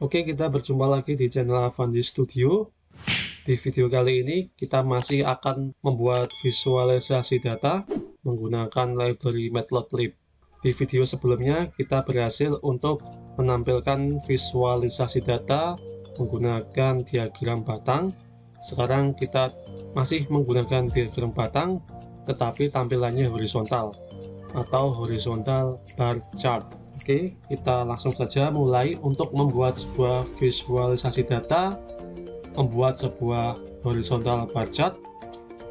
Oke, kita berjumpa lagi di channel Avandi Studio. Di video kali ini, kita masih akan membuat visualisasi data menggunakan library Matplotlib. Di video sebelumnya, kita berhasil untuk menampilkan visualisasi data menggunakan diagram batang. Sekarang kita masih menggunakan diagram batang, tetapi tampilannya horizontal atau horizontal bar chart. Oke, kita langsung saja mulai untuk membuat sebuah visualisasi data, membuat sebuah horizontal bar chart.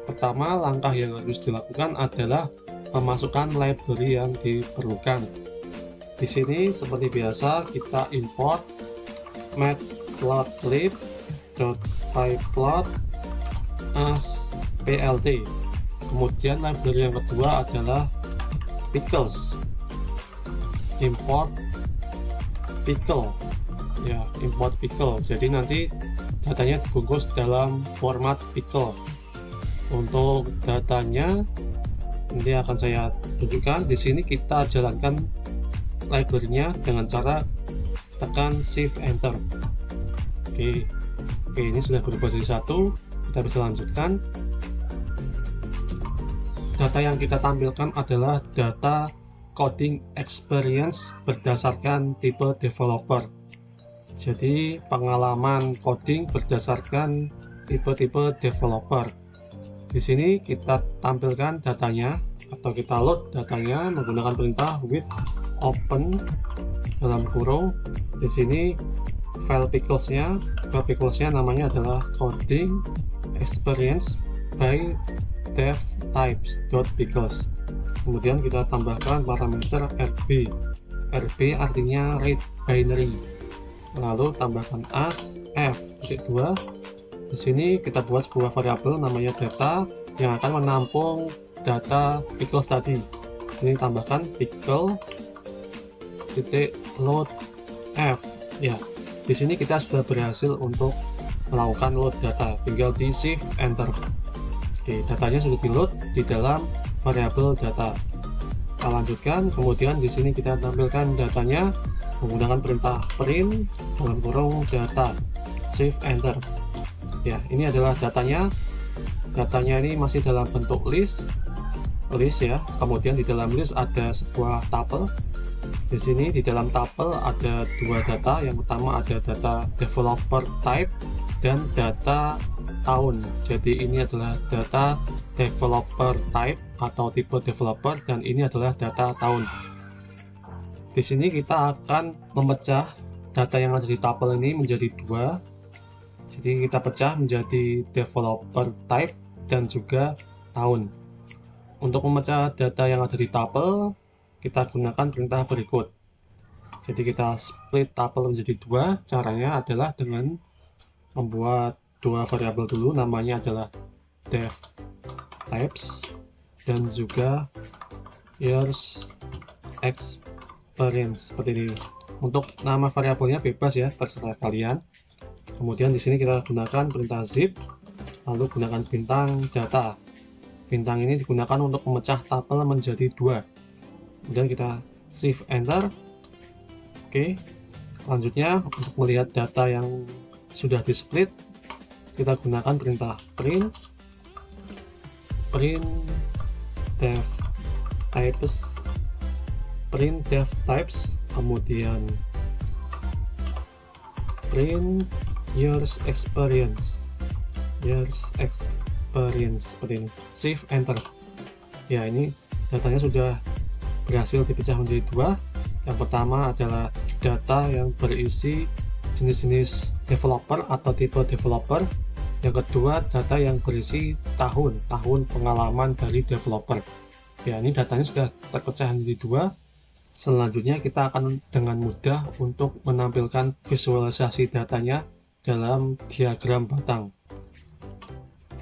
Pertama, langkah yang harus dilakukan adalah memasukkan library yang diperlukan. Di sini seperti biasa kita import matplotlib.pyplot as plt. Kemudian library yang kedua adalah pickles. Import pickle, ya, import pickle. Jadi nanti datanya dibungkus dalam format pickle. Untuk datanya nanti akan saya tunjukkan. Di sini kita jalankan library-nya dengan cara tekan shift enter. Oke, ini sudah berubah jadi satu. Kita bisa lanjutkan. Data yang kita tampilkan adalah data coding experience berdasarkan tipe developer. Jadi pengalaman coding berdasarkan tipe-tipe developer. Di sini kita tampilkan datanya atau kita load datanya menggunakan perintah with open dalam kurung. Di sini file picklesnya namanya adalah coding experience by dev types.pickles. Kemudian kita tambahkan parameter RB. RB artinya read binary. Lalu tambahkan as f.2. Di sini kita buat sebuah variabel namanya data yang akan menampung data pickles tadi. Ini tambahkan pickle titik load f. Ya, di sini kita sudah berhasil untuk melakukan load data. Tinggal di shift enter. Oke, datanya sudah di load di dalam variabel data. Kita lanjutkan. Kemudian di sini kita tampilkan datanya menggunakan perintah print dalam kurung data. Shift enter. Ya, ini adalah datanya. Datanya ini masih dalam bentuk list ya. Kemudian di dalam list ada sebuah tuple. Di sini di dalam tuple ada dua data. Yang pertama ada data developer type dan data tahun. Jadi ini adalah data developer type atau tipe developer dan ini adalah data tahun. Di sini kita akan memecah data yang ada di tuple ini menjadi dua. Jadi kita pecah menjadi developer type dan juga tahun. Untuk memecah data yang ada di tuple, kita gunakan perintah berikut. Jadi kita split tuple menjadi dua. Caranya adalah dengan membuat dua variabel dulu, namanya adalah dev types dan juga years experience seperti ini. Untuk nama variabelnya bebas ya, terserah kalian. Kemudian di sini kita gunakan perintah zip, lalu gunakan bintang data. Bintang ini digunakan untuk memecah tuple menjadi dua. Kemudian kita shift enter. Oke, selanjutnya untuk melihat data yang sudah di split, kita gunakan perintah print dev types, kemudian print years experience seperti ini. Shift enter. Ya, ini datanya sudah berhasil dipecah menjadi dua. Yang pertama adalah data yang berisi jenis-jenis developer atau tipe developer. Yang kedua, data yang berisi tahun pengalaman dari developer. Ya, ini datanya sudah terpecah menjadi dua. Selanjutnya kita akan dengan mudah untuk menampilkan visualisasi datanya dalam diagram batang.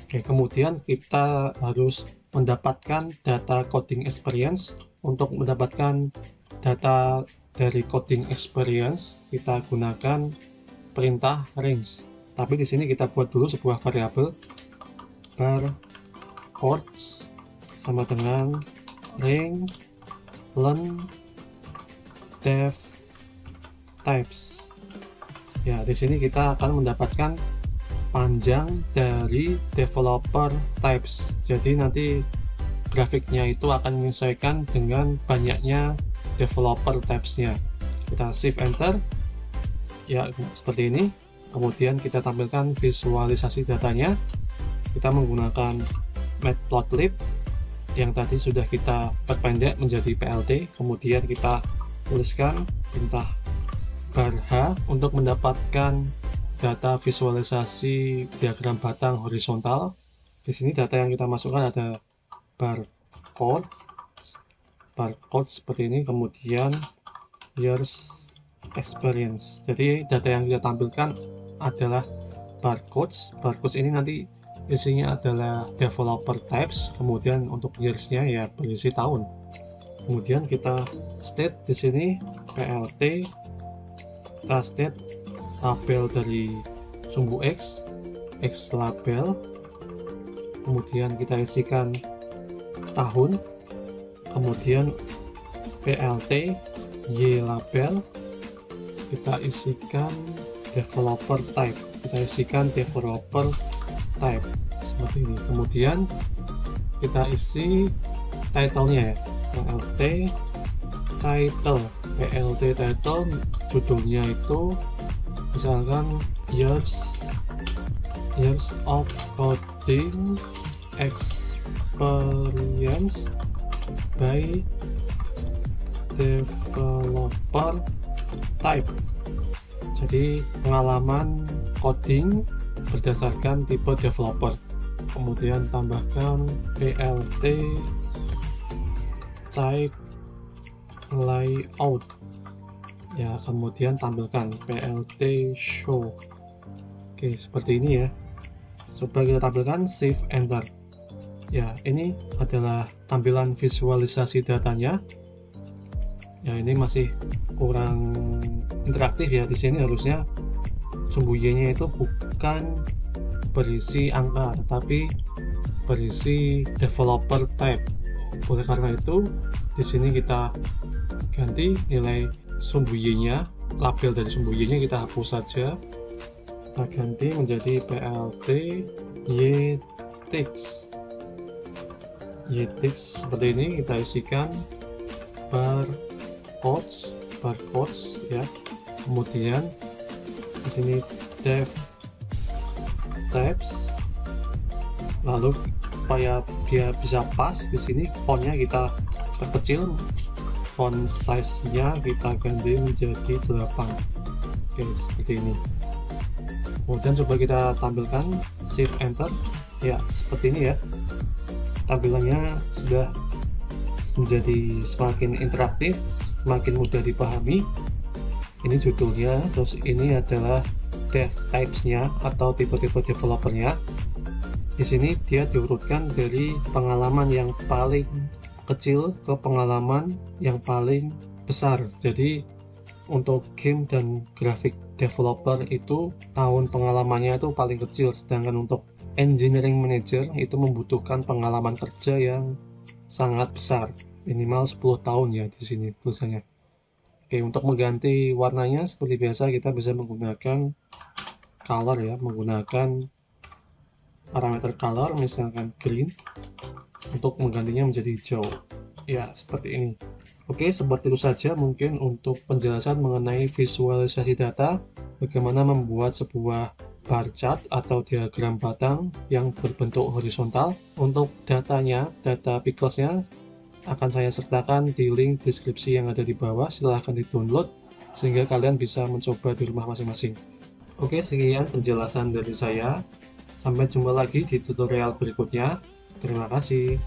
Oke, kemudian kita harus mendapatkan data coding experience. Untuk mendapatkan data dari coding experience, kita gunakan perintah range. Tapi di sini kita buat dulu sebuah variabel var chords sama dengan ring len dev types. Ya, di sini kita akan mendapatkan panjang dari developer types. Jadi nanti grafiknya itu akan menyesuaikan dengan banyaknya developer types-nya. Kita shift enter. Ya, seperti ini. Kemudian kita tampilkan visualisasi datanya. Kita menggunakan matplotlib yang tadi sudah kita perpendek menjadi PLT. Kemudian kita tuliskan perintah bar H untuk mendapatkan data visualisasi diagram batang horizontal. Di sini data yang kita masukkan ada barcode seperti ini, kemudian years experience. Jadi data yang kita tampilkan adalah barcodes. Barcodes ini nanti isinya adalah developer types, kemudian untuk years-nya ya berisi tahun. Kemudian kita state di sini PLT, kita state label dari sumbu X label, kemudian kita isikan tahun, kemudian PLT Y label, kita isikan developer type, seperti ini. Kemudian kita isi title-nya ya, PLT title, judulnya itu misalkan years of coding experience by developer type. Jadi pengalaman coding berdasarkan tipe developer. Kemudian tambahkan PLT type layout. Ya, kemudian tampilkan PLT show. Oke, seperti ini ya. Coba kita tampilkan, shift enter. Ya, ini adalah tampilan visualisasi datanya. Ya, ini masih kurang interaktif ya. Di sini harusnya sumbu Y-nya itu bukan berisi angka, tetapi berisi developer type. Oleh karena itu, di sini kita ganti nilai sumbu Y-nya, label dari sumbu Y-nya kita hapus saja. Kita ganti menjadi PLT YTix. Seperti ini, kita isikan barcodes ya. Kemudian di sini dev types. Lalu supaya dia bisa pas, di sini fontnya kita perkecil, font size-nya kita ganti menjadi 8. Oke, seperti ini. Kemudian coba kita tampilkan, shift enter. Ya, seperti ini ya. Tampilannya sudah menjadi semakin interaktif, semakin mudah dipahami. Ini judulnya, terus ini adalah dev types-nya atau tipe-tipe developernya. Di sini dia diurutkan dari pengalaman yang paling kecil ke pengalaman yang paling besar. Jadi untuk game dan grafik developer itu tahun pengalamannya itu paling kecil, sedangkan untuk engineering manager itu membutuhkan pengalaman kerja yang sangat besar, minimal 10 tahun ya di sini tulisannya. Oke, untuk mengganti warnanya seperti biasa kita bisa menggunakan color ya, menggunakan parameter color misalkan green untuk menggantinya menjadi hijau. Ya, seperti ini. Oke, seperti itu saja mungkin untuk penjelasan mengenai visualisasi data, bagaimana membuat sebuah bar chart atau diagram batang yang berbentuk horizontal. Untuk datanya, data pixelsnya akan saya sertakan di link deskripsi yang ada di bawah. Silahkan di-download sehingga kalian bisa mencoba di rumah masing-masing. Oke, sekian penjelasan dari saya. Sampai jumpa lagi di tutorial berikutnya. Terima kasih.